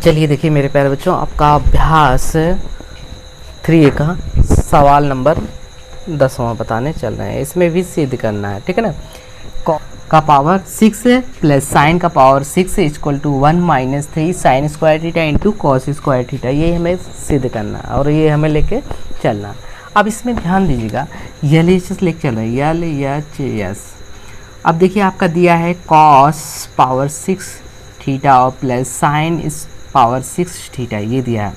चलिए देखिए मेरे प्यारे बच्चों, आपका अभ्यास 3A का सवाल नंबर 10वां बताने चल रहे हैं। इसमें भी सिद्ध करना है, ठीक है ना। का पावर 6 प्लस साइन का power 6 equal to 1 minus 3 sine square theta into cos square theta, ये हमें सिद्ध करना है और ये हमें लेके चलना। अब इसमें ध्यान दीजिएगा, LHS लेके चल रहे हैं, LHS। अब देखिए आपका दिया है कॉस पावर 6 थीटा और प्लस साइन इस पावर 6 थीटा, ये दिया है।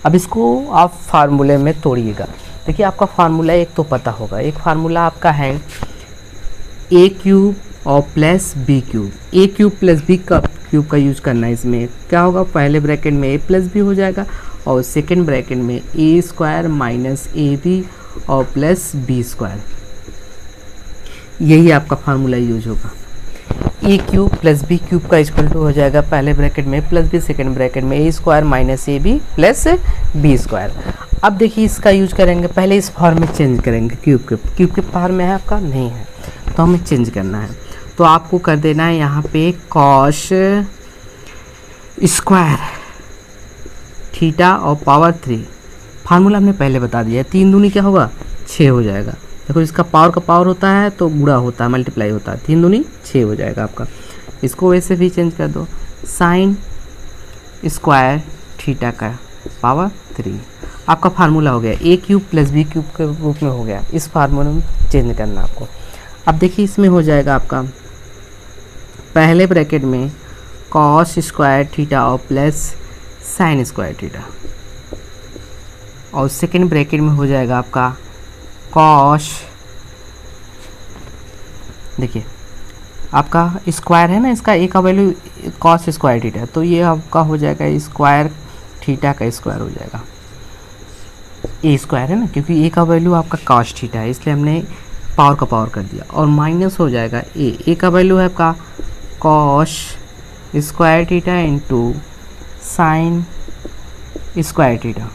अब इसको आप फार्मूले में तोड़िएगा। देखिए आपका फार्मूला एक तो पता होगा, एक फार्मूला आपका है ए क्यूब और प्लस बी क्यूब। ए क्यूब प्लस बी का क्यूब का यूज करना है। इसमें क्या होगा, पहले ब्रैकेट में ए प्लस बी हो जाएगा और सेकेंड ब्रैकेट में A square minus A B और प्लस बी स्क्वायर, यही आपका फार्मूला यूज होगा। ए क्यूब प्लस बी क्यूब का इक्वल टू हो जाएगा पहले ब्रैकेट में प्लस बी, सेकेंड ब्रैकेट में A square minus A B plus B square. अब देखिए इसका यूज करेंगे, पहले इस फॉर्म में चेंज करेंगे। क्यूब के फॉर्म में है आपका, नहीं है तो हमें चेंज करना है। तो आपको कर देना है यहाँ पे कॉस स्क्वायर थीटा और पावर 3। फार्मूला हमने पहले बता दिया है, 3 दूनी क्या होगा 6 हो जाएगा। देखो इसका पावर का पावर होता है तो गुणा होता है, मल्टीप्लाई होता है, 3 दूनी 6 हो जाएगा आपका। इसको वैसे भी चेंज कर दो, साइन स्क्वायर थीटा का पावर 3 आपका फार्मूला हो गया। ए क्यूब प्लस बी क्यूब के रूप में हो गया, इस फार्मूले में चेंज करना आपको। अब देखिए इसमें हो जाएगा आपका पहले ब्रैकेट में कॉस स्क्वायर थीटा और प्लस साइन स्क्वायर थीटा और सेकेंड ब्रैकेट में हो जाएगा आपका कॉस, देखिए आपका स्क्वायर है ना, इसका ए का वैल्यू कॉस स्क्वायर थीटा, तो ये आपका हो जाएगा स्क्वायर थीटा का स्क्वायर हो जाएगा। ए स्क्वायर है ना, क्योंकि ए का वैल्यू आपका कॉस थीटा है इसलिए हमने पावर का पावर कर दिया, और माइनस हो जाएगा ए का वैल्यू है आपका cos square theta into sine square theta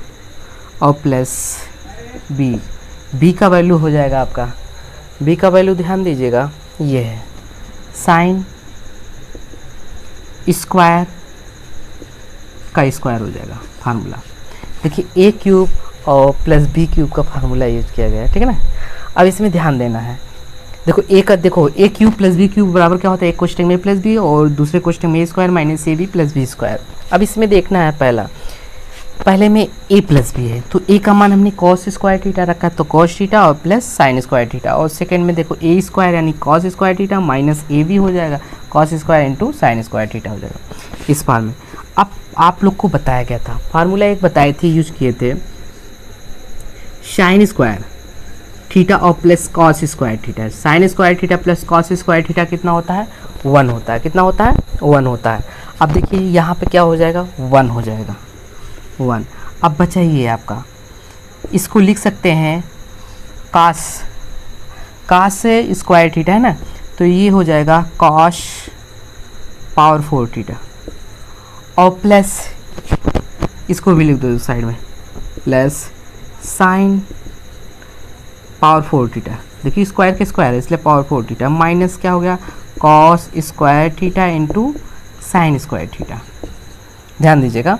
और प्लस बी का वैल्यू हो जाएगा आपका, बी का वैल्यू ध्यान दीजिएगा ये है साइन स्क्वायर का स्क्वायर हो जाएगा फार्मूला। देखिए ए क्यूब और प्लस बी क्यूब का फार्मूला यूज किया गया है, ठीक है ना। अब इसमें ध्यान देना है, देखो ए क्यूब प्लस बी क्यूब बराबर क्या होता है, एक क्वेश्चन में प्लस बी और दूसरे क्वेश्चन में A square minus A B plus B square. अब इसमें देखना है पहले में ए प्लस बी है तो ए का मान हमने कॉस स्क्वायर थीटा रखा है तो कॉस थीटा और प्लस साइन स्क्वायर थीटा, और सेकंड में देखो ए स्क्वायर यानी cos square theta minus A B हो जाएगा cos square into sine square theta हो जाएगा इस फॉर्म में। अब आप लोग को बताया गया था, फार्मूला एक बताए थे, यूज किए थे साइन स्क्वायर थीटा और plus cos square theta. Sign square theta plus cos square theta कितना होता है 1 होता है, कितना होता है 1 होता है। अब देखिए यहाँ पे क्या हो जाएगा 1 हो जाएगा 1। अब बचा ये आपका, इसको लिख सकते हैं कास स्क्वायर थीटा है ना, तो ये हो जाएगा कॉस पावर 4 थीटा और प्लस इसको भी लिख दो साइड में प्लस साइन पावर 4 थीटा। देखिए स्क्वायर के स्क्वायर है इसलिए पावर 4 थीटा माइनस क्या हो गया cos square theta into sine square theta. ध्यान दीजिएगा,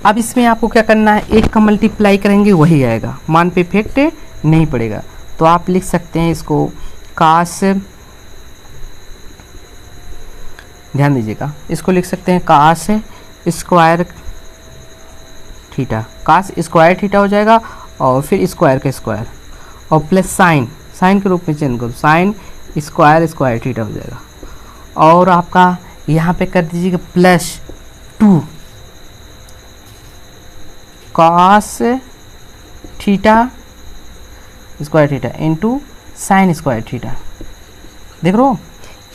अब इसमें आपको क्या करना है, एक का मल्टीप्लाई करेंगे वही आएगा, मान पे इफेक्ट नहीं पड़ेगा। तो आप लिख सकते हैं इसको कास, ध्यान दीजिएगा, इसको लिख सकते हैं cos square theta, cos square theta हो जाएगा और फिर स्क्वायर का स्क्वायर और प्लस साइन के रूप में चेंज करो, साइन स्क्वायर थीटा हो जाएगा। और आपका यहाँ पे कर दीजिएगा plus 2 cos theta square theta into sine square theta. देख रहे हो,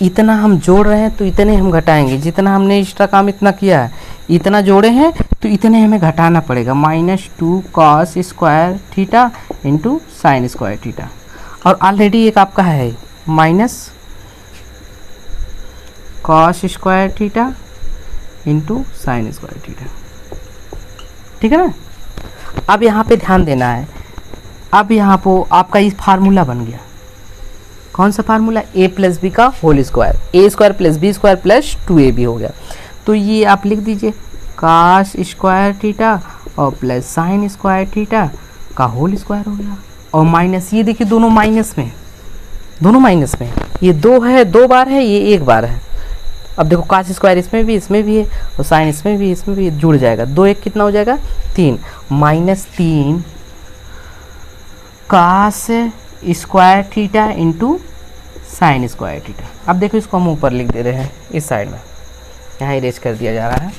इतना हम जोड़ रहे हैं तो इतने हम घटाएंगे, जितना हमने एक्स्ट्रा काम इतना किया है, इतना जोड़े हैं तो इतने हमें घटाना पड़ेगा, -2 cos square theta into sine square theta. और ऑलरेडी एक आपका है minus cos square theta into sine square theta, ठीक है ना। अब यहाँ पे ध्यान देना है, अब यहाँ पे आपका ये फार्मूला बन गया, कौन सा फार्मूला, ए प्लस बी का whole square, A square plus B square plus 2ab हो गया। तो ये आप लिख दीजिए काश स्क्वायर थीटा और प्लस साइन स्क्वायर थीटा का होल स्क्वायर हो गया। और माइनस, ये देखिए दोनों माइनस में, दोनों माइनस में, ये 2 है, 2 बार है, ये 1 बार है। अब देखो काश स्क्वायर इसमें भी है और साइन इसमें भी जुड़ जाएगा। 2 1 कितना हो जाएगा 3, -3 काश square theta into sine square theta. अब देखो इसको हम ऊपर लिख दे रहे हैं इस साइड में, यहाँ इरेज कर दिया जा रहा है।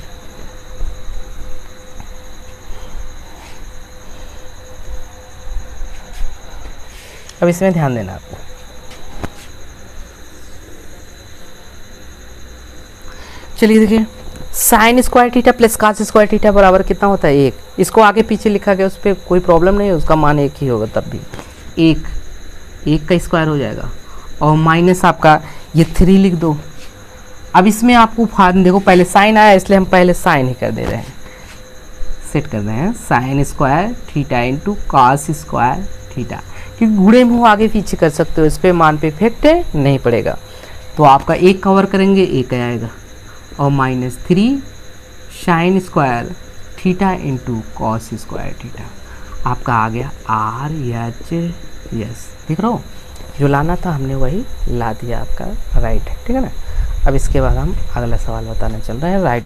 अब इसमें ध्यान देना आपको, चलिए देखिए sine square theta plus cos square theta बराबर कितना होता है 1। इसको आगे पीछे लिखा गया, उस पर कोई प्रॉब्लम नहीं है, उसका मान 1 ही होगा, तब भी 1 का स्क्वायर हो जाएगा। और माइनस आपका ये 3 लिख दो। अब इसमें आपको देखो पहले साइन आया इसलिए हम पहले साइन ही कर दे रहे हैं, सेट कर रहे हैं sine square theta into cos square theta, क्योंकि गुणे में हो आगे पीछे कर सकते हो, इस पर मान पे इफेक्ट नहीं पड़ेगा। तो आपका 1 कवर करेंगे 1 आएगा और -3 sine square theta into cos square theta आपका आ गया RHS। देख रहे हो, जो लाना था हमने वही ला दिया, आपका राइट है, ठीक है ना। अब इसके बाद हम अगला सवाल बताने चल रहे हैं, राइट